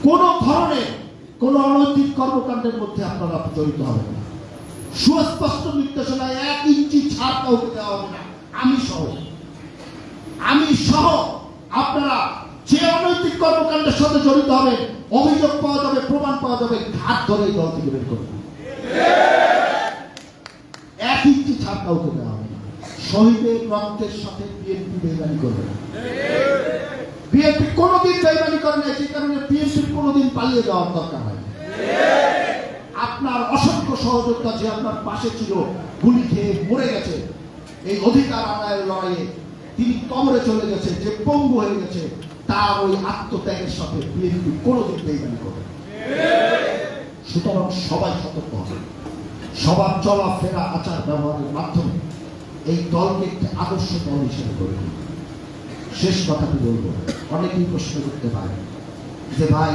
কোন ধরনের কোন অনৈতিক কর্মকাণ্ডের মধ্যে আপনারা জড়িত হবেন না। সুস্পষ্ট নির্দেশনায় 1 ইঞ্চি ছাড় কাউকে দেওয়া হবে না। আমি সহ আপনারা যে অনৈতিক কর্মকাণ্ডের সাথে জড়িত হবে, অভিযোগ পাওয়া যাবে, প্রমাণ পাওয়া যাবে, ঘাট ধরে এই দল থেকে বের করবে। 1 ইঞ্চি ছাড় কাউকে দেওয়া হবে না। শহীদের রক্তের সাথে বিএনপি বেইমানি করবে না। বিএনপি কোনোদিন বেইমানি করে না, যে কারণে বিএনপির কোনোদিন পালিয়ে যাওয়ার দরকার হয়। আপনার অসংখ্য সহযোদ্ধা যে আপনার পাশে ছিল, গুলি খেয়ে মরে গেছে এই অধিকার আদায়ের লড়াইয়ে, তিনি কবরে চলে গেছে, যে পঙ্গু হয়ে গেছে, তার ওই আত্মত্যাগের সাথে বিএনপি কোনোদিন বেইমানি করবে না। সুতরাং সবাই সতর্ক হবে। সবার চলাফেরা, আচার ব্যবহারের মাধ্যমে এই দলকে একটি আদর্শ দল হিসেবে গড়ে তুলবে। শেষ কথাটি বলবো, অনেকেই প্রশ্ন করতে পারে যে ভাই